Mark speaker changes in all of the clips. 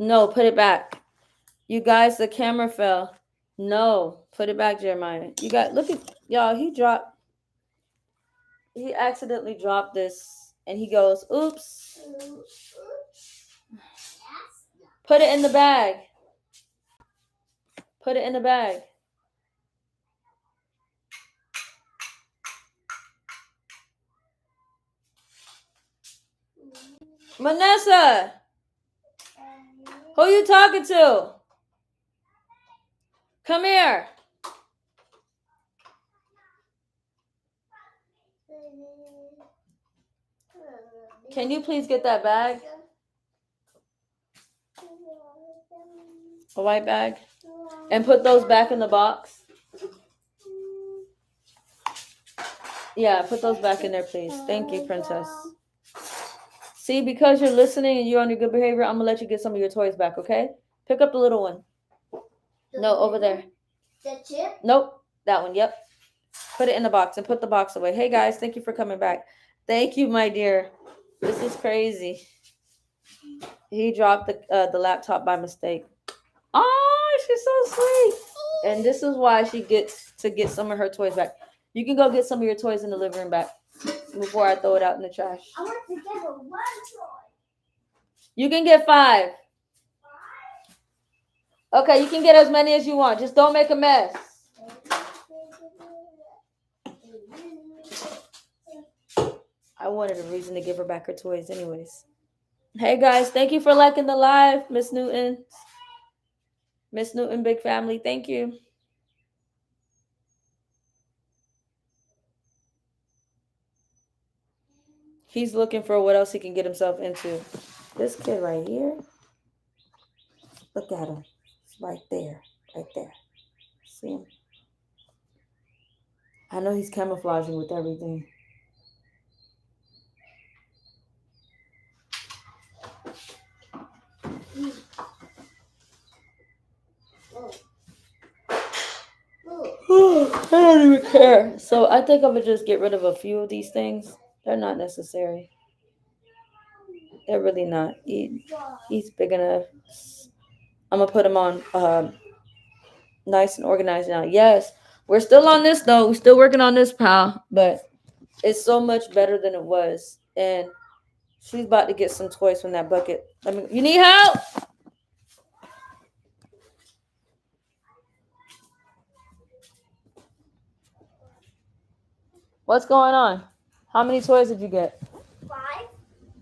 Speaker 1: No, put it back. You guys, the camera fell. No, put it back, Jeremiah. You got look at y'all. He accidentally dropped this, and he goes, "Oops." Put it in the bag. Put it in the bag. Manessa, who you talking to? Come here. Can you please get that bag? A white bag? And put those back in the box. Yeah, put those back in there, please. Thank you, Princess. See, because you're listening and you're on your good behavior, I'm going to let you get some of your toys back, okay? Pick up the little one. No, over there.
Speaker 2: The chip?
Speaker 1: Nope, that one, yep. Put it in the box and put the box away. Hey, guys, thank you for coming back. Thank you, my dear. This is crazy. He dropped the laptop by mistake. Oh, she's so sweet. And this is why she gets to get some of her toys back. You can go get some of your toys in the living room back before I throw it out in the trash.
Speaker 2: I want to get a 1 toy.
Speaker 1: You can get 5. Okay, you can get as many as you want. Just don't make a mess. I wanted a reason to give her back her toys anyways. Hey guys, thank you for liking the live, Miss Newton. Miss Newton, big family, thank you. He's looking for what else he can get himself into. This kid right here. Look at him. It's right there. Right there. See him? I know he's camouflaging with everything. I don't even care. So I think I would just get rid of a few of these things. They're not necessary. They're really not. He's big enough. I'm gonna put him on nice and organized now. Yes, we're still on this though. We're still working on this, pal. But it's so much better than it was. And she's about to get some toys from that bucket. You need help? What's going on? How many toys did you get?
Speaker 2: 5.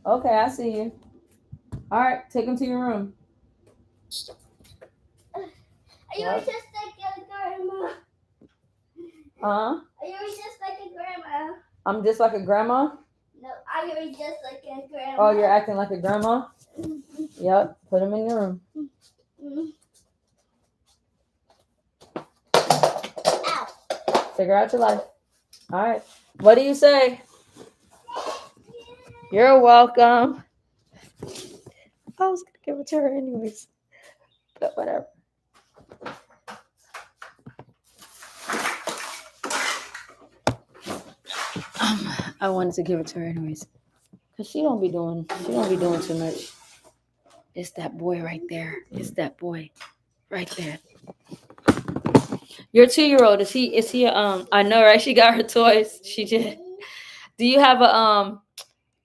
Speaker 1: Okay, I see you. All right, take them to your room.
Speaker 2: Are you just like a grandma?
Speaker 1: Huh?
Speaker 2: Are you just like a grandma?
Speaker 1: I'm just like a grandma?
Speaker 2: No, are you just like a grandma?
Speaker 1: Oh, you're acting like a grandma? Yep, put them in your room.
Speaker 2: Ow.
Speaker 1: Figure out your life. All right. What do you say? You're welcome. I was going to give it to her anyways. But whatever. I wanted to give it to her anyways. Because she don't be doing too much. It's that boy right there. It's that boy right there. Your 2-year-old, is he I know, right? She got her toys. She did. Do you have a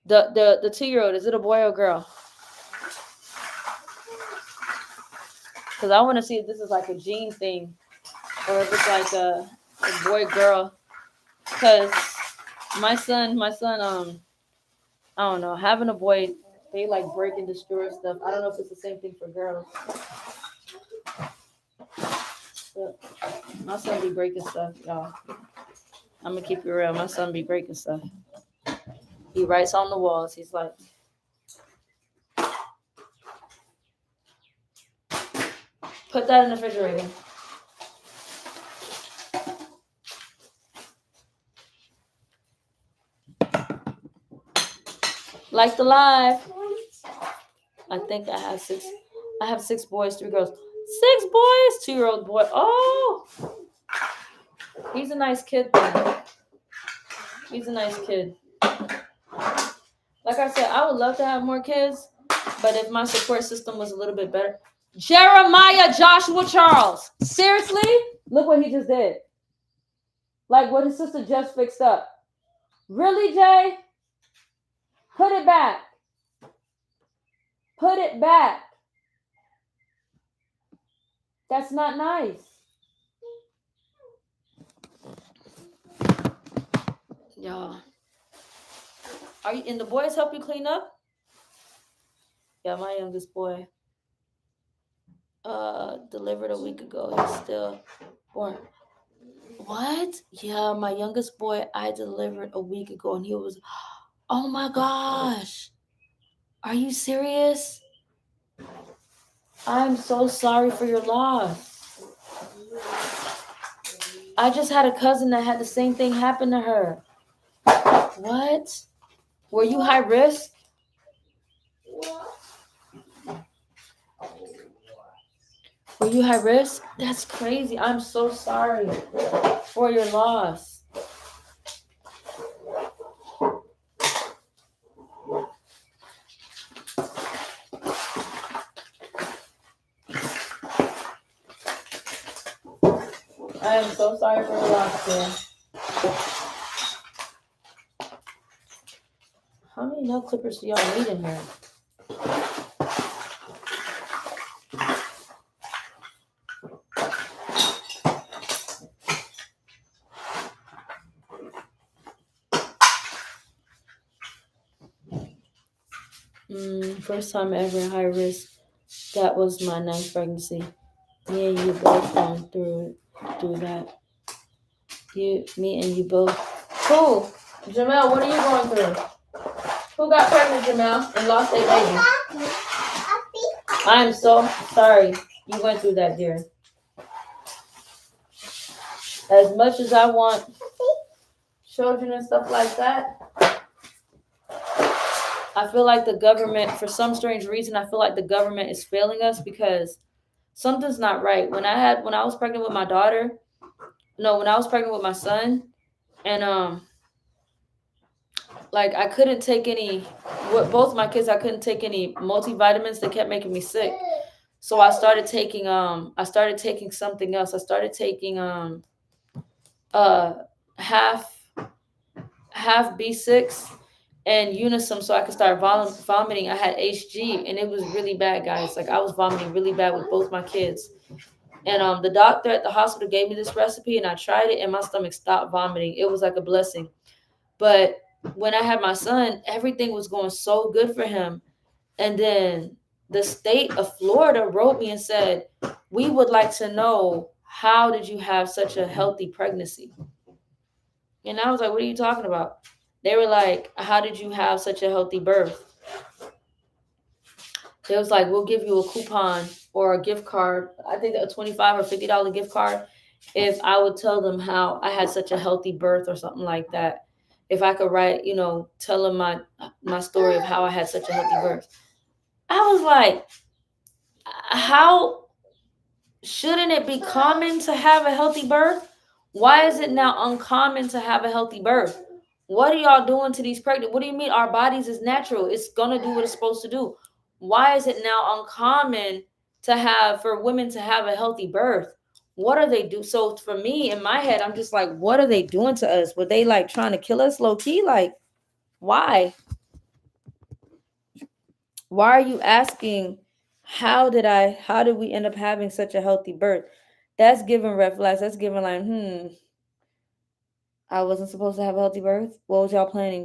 Speaker 1: the 2-year-old, is it a boy or girl? Because I want to see if this is like a gene thing or if it's like a boy girl. Because my son I don't know, having a boy, they like break and destroy stuff. I don't know if it's the same thing for girls. But my son be breaking stuff, y'all. I'm gonna keep it real. My son be breaking stuff. He writes on the walls. He's like, put that in the refrigerator. Like the live. I think I have 6. I have 6 boys, 3 girls. 6 boys, 2-year-old boy. Oh, he's a nice kid though. He's a nice kid. Like I said, I would love to have more kids, But if my support system was a little bit better. Jeremiah Joshua Charles. Seriously? Look what he just did. Like what his sister just fixed up. Really, Jay? Put it back. Put it back. That's not nice. Y'all. Are you and the boys help you clean up? Yeah, my youngest boy delivered a week ago. He's still born. What? Yeah, my youngest boy I delivered a week ago and he was, oh my gosh. Are you serious? I'm so sorry for your loss. I just had a cousin that had the same thing happen to her. What? Were you high risk? Were you high risk? That's crazy. I'm so sorry for your loss. I am so sorry for your loss, dear. How many nail clippers do y'all need in here? First time ever high risk. That was my 9th pregnancy. Me and you both gone through that. Me and you both. Who? Jamel, what are you going through? Who got pregnant, Jamel, and lost their baby? I am so sorry you went through that, dear. As much as I want children and stuff like that, I feel like the government, for some strange reason, I feel like the government is failing us because something's not right. When I was pregnant with my daughter, when I was pregnant with my son, and like I couldn't take any, with both my kids, I couldn't take any multivitamins. They kept making me sick. So I started taking something else. I started taking half B6 and Unisum so I could start vomiting. I had HG and it was really bad, guys. Like I was vomiting really bad with both my kids. And the doctor at the hospital gave me this recipe and I tried it and my stomach stopped vomiting. It was like a blessing. But when I had my son, everything was going so good for him. And then the state of Florida wrote me and said, we would like to know, how did you have such a healthy pregnancy? And I was like, what are you talking about? They were like, how did you have such a healthy birth? They was like, we'll give you a coupon or a gift card. I think a $25 or $50 gift card if I would tell them how I had such a healthy birth or something like that. If I could write, tell them my story of how I had such a healthy birth. I was like, how shouldn't it be common to have a healthy birth? Why is it now uncommon to have a healthy birth? What are y'all doing to these pregnant? What do you mean our bodies is natural? It's going to do what it's supposed to do. Why is it now uncommon for women to have a healthy birth? What are they do? So for me, in my head, I'm just like, what are they doing to us? Were they like trying to kill us low key? Like, why? Why are you asking, how did we end up having such a healthy birth? That's giving red flags. That's giving like, I wasn't supposed to have a healthy birth. What was y'all planning?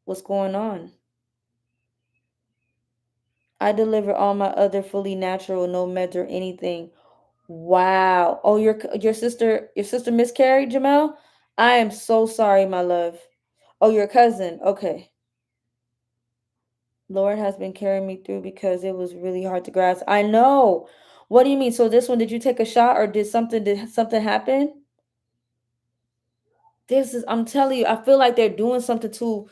Speaker 1: What's going on? I deliver all my other fully natural, no meds or anything. Wow. Oh, your sister miscarried, Jamel? I am so sorry, my love. Oh, your cousin. Okay. Lord has been carrying me through because it was really hard to grasp. I know. What do you mean? So this one, did you take a shot or did something happen? I'm telling you, I feel like they're doing something to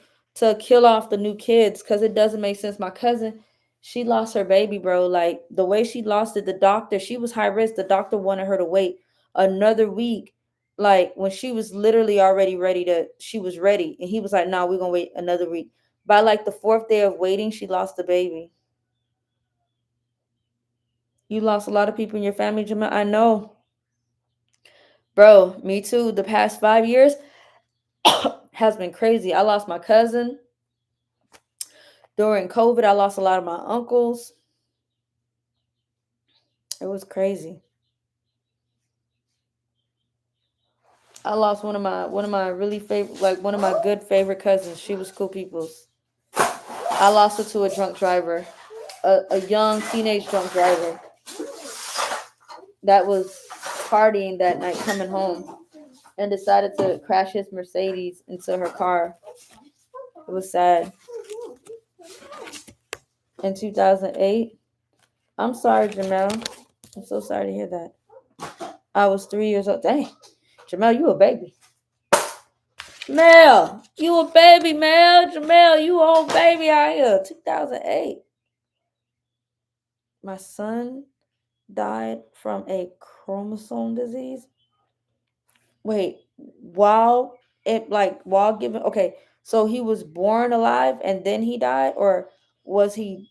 Speaker 1: kill off the new kids because it doesn't make sense. My cousin, she lost her baby, bro. Like the way she lost it, the doctor, she was high risk. The doctor wanted her to wait another week. Like when she was literally already she was ready. And he was like, no, we're going to wait another week. By like the fourth day of waiting, she lost the baby. You lost a lot of people in your family, Jamel. I know, bro. Me too. The past 5 years has been crazy. I lost my cousin during COVID. I lost a lot of my uncles. It was crazy. I lost one of my really favorite, like one of my good favorite cousins. She was cool people's. I lost her to a drunk driver, a young teenage drunk driver that was partying that night coming home and decided to crash his Mercedes into her car. It was sad. In 2008. I'm sorry, Jamel. I'm so sorry to hear that. I was 3 years old. Dang, Jamel, you a baby. Mel, you a baby, Mel. Jamel, you old baby out here. 2008. My son died from a chromosome disease. Wait, while giving, okay, so he was born alive and then he died, or was you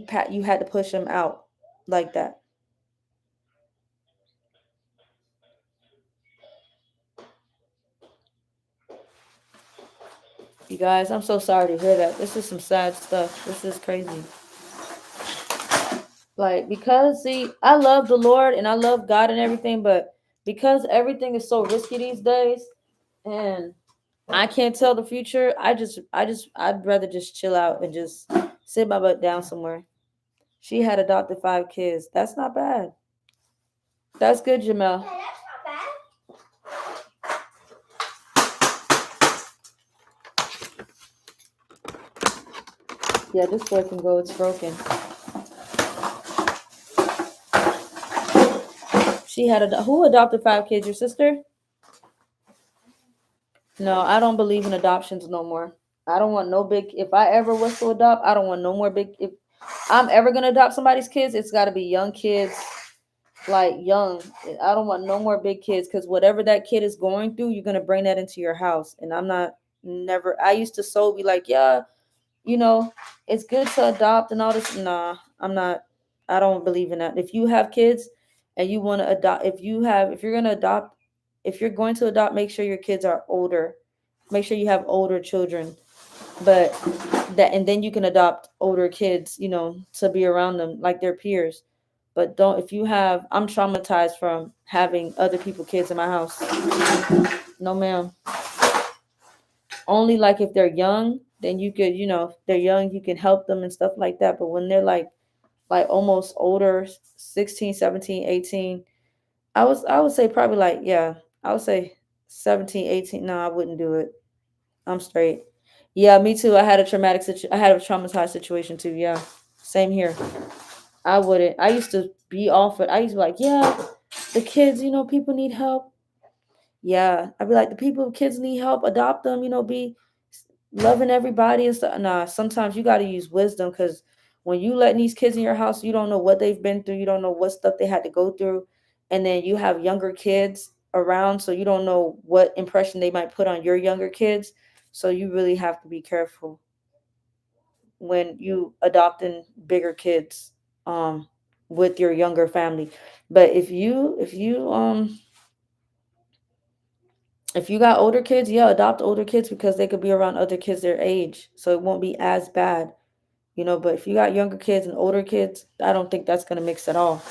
Speaker 1: had to push him out like that? You guys, I'm so sorry to hear that. This is some sad stuff. This is crazy. Like, because see, I love the Lord and I love God and everything, but because everything is so risky these days and I can't tell the future, I'd rather just chill out and just sit my butt down somewhere. She had adopted 5 kids. That's not bad. That's good, Jamel.
Speaker 2: Yeah, that's
Speaker 1: Yeah, this boy can go. It's broken. She had who adopted 5 kids? Your sister? No, I don't believe in adoptions no more. I don't want no big. If I ever was to adopt, I don't want no more big. If I'm ever gonna adopt somebody's kids, it's got to be young kids, like young. I don't want no more big kids because whatever that kid is going through, you're gonna bring that into your house. And I'm not never. I used to so be like, yeah, you know, it's good to adopt and all this. Nah, I'm not. I don't believe in that. If you have kids and you want to adopt, if you're gonna adopt, if you're going to adopt, make sure your kids are older. Make sure you have older children, but and then you can adopt older kids, to be around them like their peers. But don't if you have. I'm traumatized from having other people kids in my house. No, ma'am. Only like if they're young, then you could, if they're young, you can help them and stuff like that. But when they're like almost older, 16, 17, 18, I would say probably like, yeah, I would say 17, 18. No, I wouldn't do it. I'm straight. Yeah, me too. I had a traumatized situation too. Yeah. Same here. I wouldn't. I used to be off it. I used to be like, yeah, the kids, people need help. Yeah. I'd be like, the kids need help, adopt them, be loving everybody and stuff. Nah, sometimes you got to use wisdom because when you letting these kids in your house, you don't know what they've been through. You don't know what stuff they had to go through. And then you have younger kids around, so you don't know what impression they might put on your younger kids. So you really have to be careful when you adopting bigger kids with your younger family. But if you got older kids, yeah, adopt older kids because they could be around other kids their age. So it won't be as bad. But if you got younger kids and older kids, I don't think that's gonna mix at all.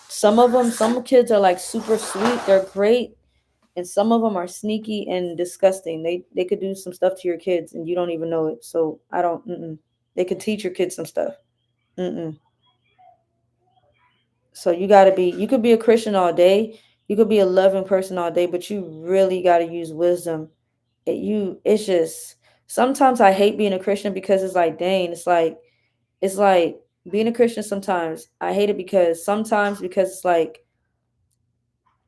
Speaker 1: Some kids are like super sweet, they're great, and some of them are sneaky and disgusting. They could do some stuff to your kids and you don't even know it. So I don't. They could teach your kids some stuff. Mm-mm. So you could be a Christian all day, you could be a loving person all day, but you really got to use wisdom. It's just sometimes I hate being a Christian because it's like, dang, it's like being a Christian. Sometimes I hate it because it's like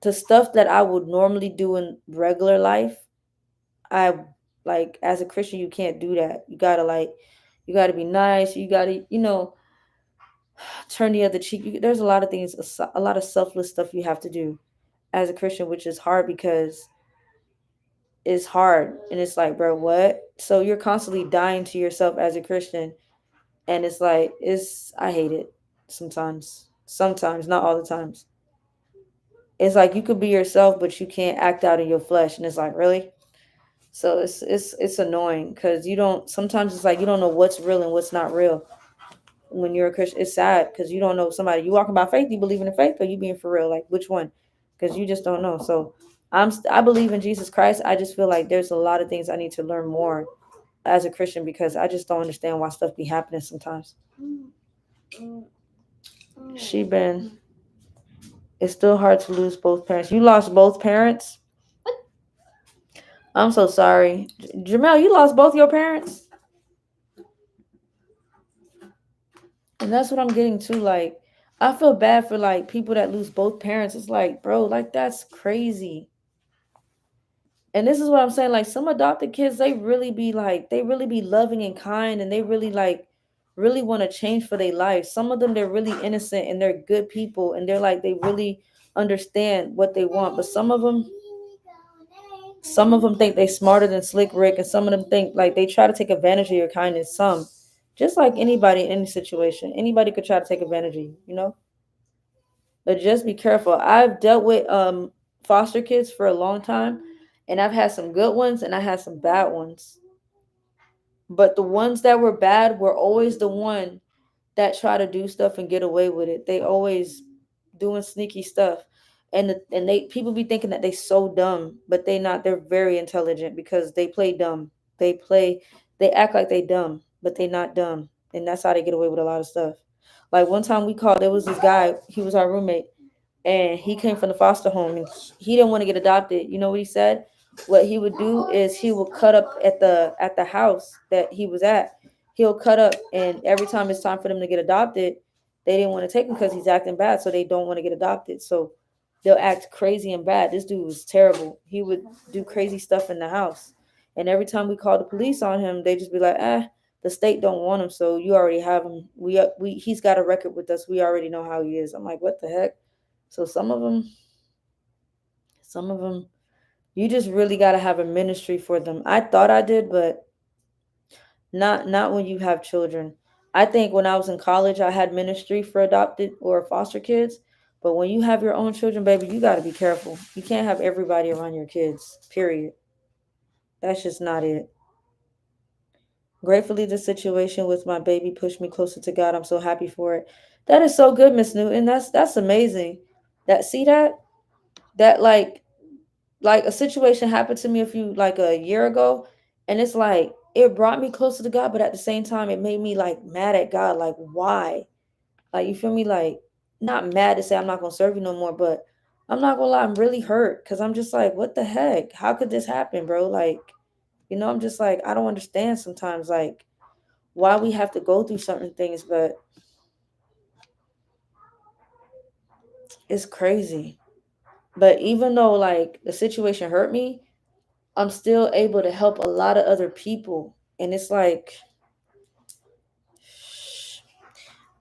Speaker 1: the stuff that I would normally do in regular life. I like as a Christian, you can't do that. You gotta be nice. You gotta, turn the other cheek. There's a lot of things, a lot of selfless stuff you have to do as a Christian, which is hard because is hard. And it's like, bro, what? So you're constantly dying to yourself as a Christian. And it's like, I hate it sometimes. Sometimes, not all the times. It's like you could be yourself, but you can't act out in your flesh. And it's like, really? So it's annoying because you don't, sometimes it's like you don't know what's real and what's not real when you're a Christian. It's sad because you don't know somebody. You walking by faith, you believe in the faith, or you being for real? Like which one? Because you just don't know. So I believe in Jesus Christ. I just feel like there's a lot of things I need to learn more as a Christian because I just don't understand why stuff be happening sometimes. She been. It's still hard to lose both parents. You lost both parents. I'm so sorry, Jamel. You lost both your parents. And that's what I'm getting to. Like, I feel bad for like people that lose both parents. It's like, bro, like that's crazy. And this is what I'm saying. Like some adopted kids, they really be loving and kind, and they really really want to change for their life. Some of them they're really innocent and they're good people, and they're like they really understand what they want. But some of them think they smarter than Slick Rick, and some of them think like they try to take advantage of your kindness. Some, just like anybody in any situation, anybody could try to take advantage of you, you know. But just be careful. I've dealt with foster kids for a long time, and I've had some good ones and I had some bad ones. But the ones that were bad were always the one that try to do stuff and get away with it. They always doing sneaky stuff. And they people be thinking that they so dumb, but they not. They're very intelligent because they play dumb. They act like they dumb, but they not dumb. And that's how they get away with a lot of stuff. Like one time we called, there was this guy, he was our roommate, and he came from the foster home, and he didn't want to get adopted. You know what he said? What he would do is he would cut up at the house that he was at. He'll cut up, and every time it's time for them to get adopted, they didn't want to take him because he's acting bad, so they don't want to get adopted. So they'll act crazy and bad. This dude was terrible. He would do crazy stuff in the house, and every time we called the police on him, they just be like, the state don't want him, so you already have him. We he's got a record with us. We already know how he is. I'm like, what the heck? So some of them, you just really got to have a ministry for them. I thought I did, but not when you have children. I think when I was in college, I had ministry for adopted or foster kids. But when you have your own children, baby, you got to be careful. You can't have everybody around your kids, period. That's just not it. Gratefully, the situation with my baby pushed me closer to God. I'm so happy for it. That is so good, Miss Newton. That's amazing. That see that like a situation happened to me a year ago, and it's like it brought me closer to God, but at the same time it made me like mad at God. Like why? Like you feel me? Like not mad to say I'm not gonna serve you no more, but I'm not gonna lie, I'm really hurt because I'm just like, what the heck? How could this happen, bro? Like, I'm just like, I don't understand sometimes like why we have to go through certain things, but it's crazy. But even though like the situation hurt me, I'm still able to help a lot of other people. And it's like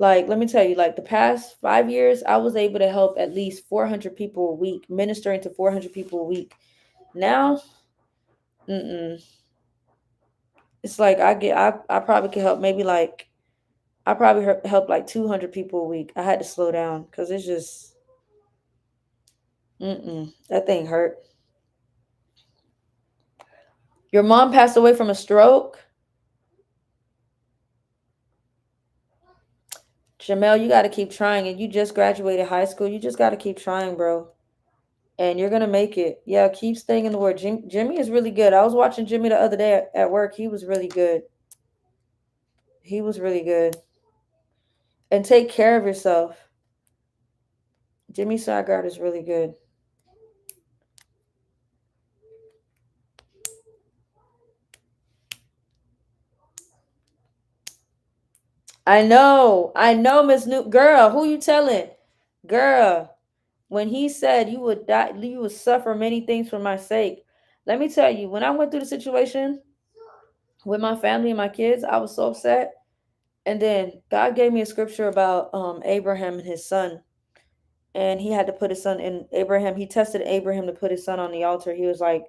Speaker 1: let me tell you, like the past 5 years, I was able to help at least 400 people a week, ministering to 400 people a week. Now, mm-mm. It's like I probably could help maybe like I probably help like 200 people a week. I had to slow down because it's just that thing hurt. Your mom passed away from a stroke. Jamel, you got to keep trying, and you just graduated high school. You just got to keep trying, bro, and you're gonna make it. Yeah, keep staying in the word. Jimmy is really good. I was watching Jimmy the other day at work. He was really good. He was really good. And take care of yourself. Jimmy Swaggart is really good. I know, Miss New girl. Who you telling, girl? When he said you would die, you would suffer many things for my sake. Let me tell you, when I went through the situation with my family and my kids, I was so upset. And then God gave me a scripture about Abraham and his son. And he had to put his son in Abraham. He tested Abraham to put his son on the altar. He was like,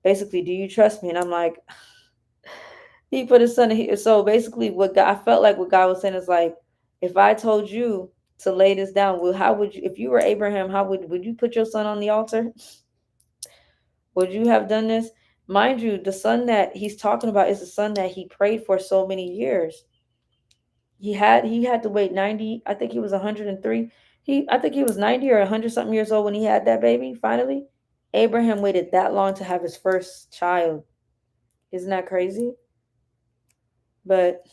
Speaker 1: Basically, do you trust me? And I'm like, he put his son in here. So basically, what God, I felt like what God was saying is like, if I told you to lay this down, well, how would you, if you were Abraham, how would you put your son on the altar? Would you have done this? Mind you, the son that he's talking about is the son that he prayed for so many years. He had to wait 90, I think he was 103. I think he was 90 or 100 something years old when he had that baby finally. Abraham waited that long to have his first child. Isn't that crazy? But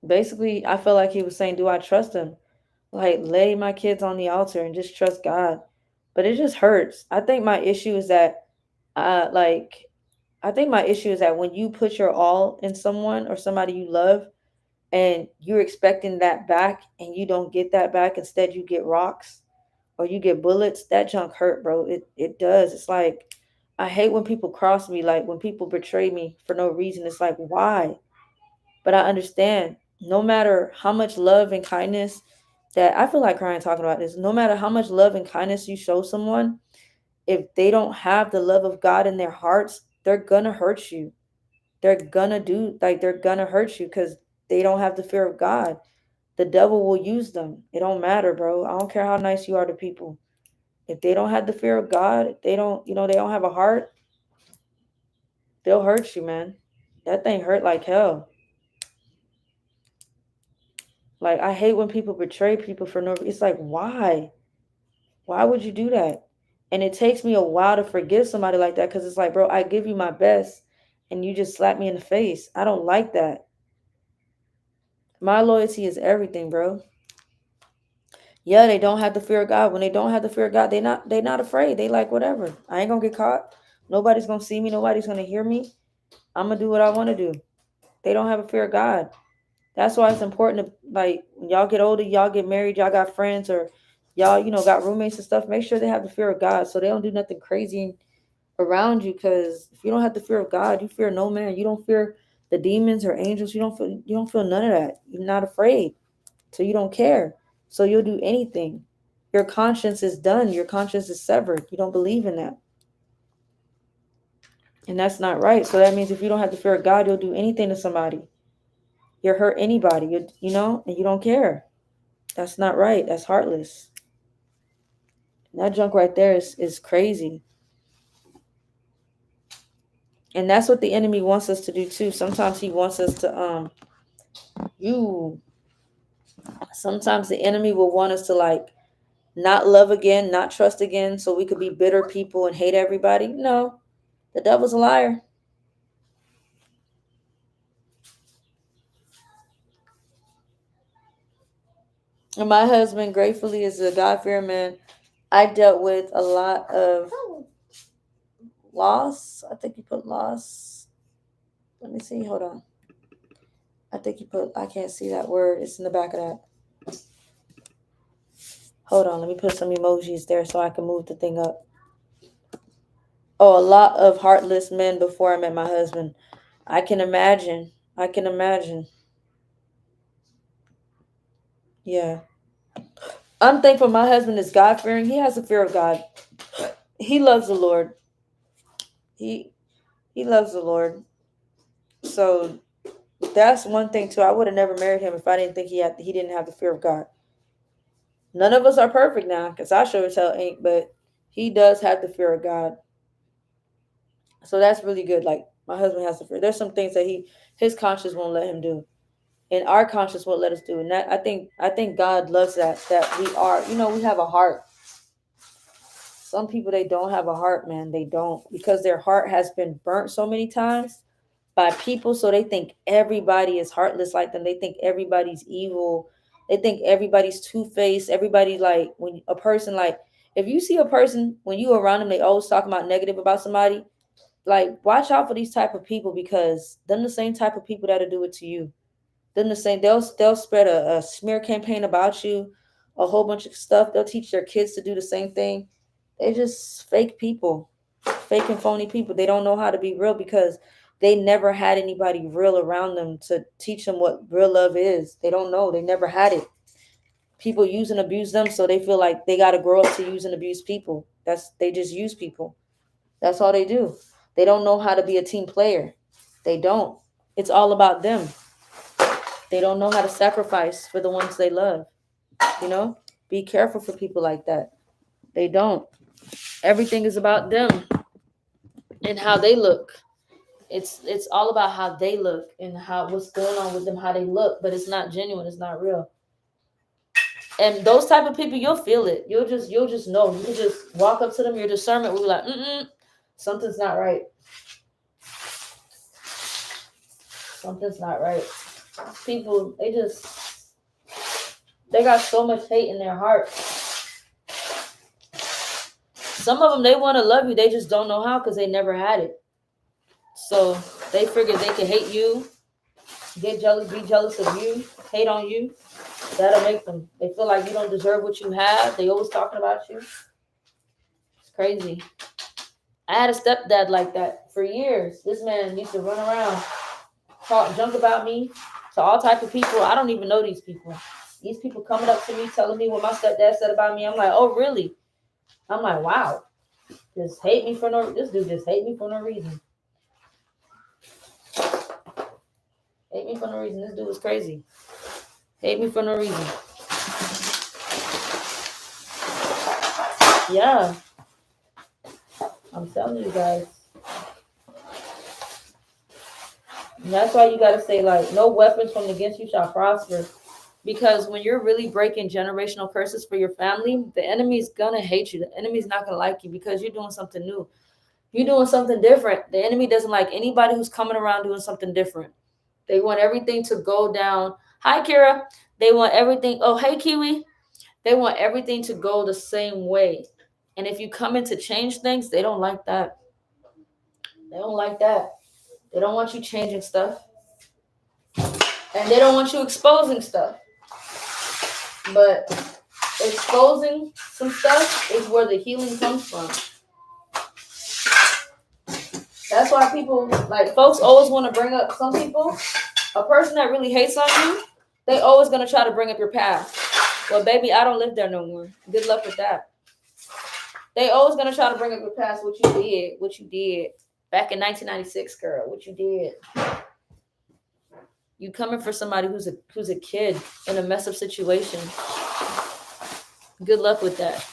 Speaker 1: basically, I felt like he was saying, do I trust him? Like, lay my kids on the altar and just trust God. But it just hurts. Like, I think my issue is that when you put your all in someone or somebody you love and you're expecting that back and you don't get that back, instead you get rocks or you get bullets, that junk hurt, bro. It does. It's like, I hate when people cross me, like when people betray me for no reason. It's like, why? But I understand, no matter how much love and kindness, that I feel like crying talking about this, no matter how much love and kindness you show someone, if they don't have the love of God in their hearts, they're gonna hurt you. They're gonna hurt you because they don't have the fear of God. The devil will use them. It don't matter, bro. I don't care how nice you are to people. If they don't have the fear of God, if they don't have a heart, they'll hurt you, man. That thing hurt like hell. Like, I hate when people betray people for no reason. It's like, why? Why would you do that? And it takes me a while to forgive somebody like that because it's like, bro, I give you my best and you just slap me in the face. I don't like that. My loyalty is everything, bro. Yeah, they don't have the fear of God. When they don't have the fear of God, they not afraid. They like, whatever. I ain't gonna get caught. Nobody's gonna see me. Nobody's gonna hear me. I'm gonna do what I want to do. They don't have a fear of God. That's why it's important to, like, when y'all get older, y'all get married, y'all got friends or y'all, got roommates and stuff. Make sure they have the fear of God so they don't do nothing crazy around you. Because if you don't have the fear of God, you fear no man. You don't fear the demons or angels. You don't feel none of that. You're not afraid. So you don't care. So you'll do anything. Your conscience is done. Your conscience is severed. You don't believe in that. And that's not right. So that means if you don't have the fear of God, you'll do anything to somebody. You'll hurt anybody, and you don't care. That's not right. That's heartless. And that junk right there is crazy. And that's what the enemy wants us to do too. Sometimes he wants us to you sometimes the enemy will want us to, like, not love again, not trust again, so we could be bitter people and hate everybody. No, the devil's a liar. And my husband, gratefully, is a God-fearing man. I dealt with a lot of loss. I think you put loss. Let me see. Hold on. I think you put, I can't see that word. It's in the back of that. Hold on. Let me put some emojis there so I can move the thing up. Oh, a lot of heartless men before I met my husband. I can imagine. I can imagine. Yeah. I'm thankful my husband is God fearing. He has a fear of God. He loves the Lord. He he loves the Lord. So that's one thing too. I would have never married him if I didn't think he didn't have the fear of God. None of us are perfect now, because I sure as hell ain't, but he does have the fear of God. So that's really good. Like, my husband has the fear. There's some things that his conscience won't let him do. And our conscience won't let us do. And that I think God loves that we have a heart. Some people, they don't have a heart, man. They don't, because their heart has been burnt so many times by people, so they think everybody is heartless like them. They think everybody's evil. They think everybody's two-faced. Everybody, like, when a person, like, if you see a person when you around them, they always talking about negative about somebody, like, watch out for these type of people, because them the same type of people that'll do it to you. Then the same, they'll spread a smear campaign about you, a whole bunch of stuff. They'll teach their kids to do the same thing. They just fake people, fake and phony people. They don't know how to be real because they never had anybody real around them to teach them what real love is. They don't know. They never had it. People use and abuse them, so they feel like they got to grow up to use and abuse people. They just use people. That's all they do. They don't know how to be a team player. They don't. It's all about them. They don't know how to sacrifice for the ones they love. You know? Be careful for people like that. They don't. Everything is about them and how they look. It's all about how they look and how what's going on with them, how they look, but it's not genuine, it's not real. And those type of people, you'll feel it. You'll just know. You can just walk up to them, your discernment will be like, something's not right. Something's not right. People, they got so much hate in their heart. Some of them, they want to love you, they just don't know how because they never had it. So they figure they can hate you, get jealous, be jealous of you, hate on you. That'll make them. They feel like you don't deserve what you have. They always talking about you. It's crazy. I had a stepdad like that for years. This man used to run around, talk junk about me to all type of people. I don't even know these people. These people coming up to me, telling me what my stepdad said about me. I'm like, oh, really? I'm like, wow. This dude just hate me for no reason. Hate me for no reason. This dude is crazy. Hate me for no reason. Yeah. I'm telling you guys. And that's why you got to say, like, no weapons from against you shall prosper. Because when you're really breaking generational curses for your family, the enemy's going to hate you. The enemy's not going to like you because you're doing something new. You're doing something different. The enemy doesn't like anybody who's coming around doing something different. They want everything to go down. Hi, Kira. They want everything. Oh, hey, Kiwi. They want everything to go the same way. And if you come in to change things, they don't like that. They don't like that. They don't want you changing stuff. And they don't want you exposing stuff. But exposing some stuff is where the healing comes from. That's why people, like, folks always want to bring up some people. A person that really hates on you, they always going to try to bring up your past. Well, baby, I don't live there no more. Good luck with that. They always going to try to bring up your past, what you did back in 1996, girl, what you did. You coming for somebody who's a kid in a messed up situation. Good luck with that.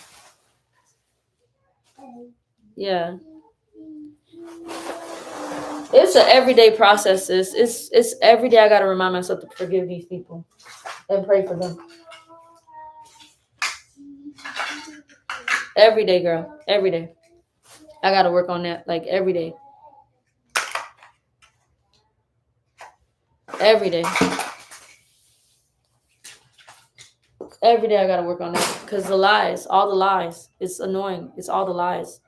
Speaker 1: Yeah. It's an everyday process. It's every day I got to remind myself to forgive these people and pray for them. Every day, girl. Every day. I got to work on that, like, every day. Every day. Every day I got to work on that because all the lies, it's annoying. It's all the lies.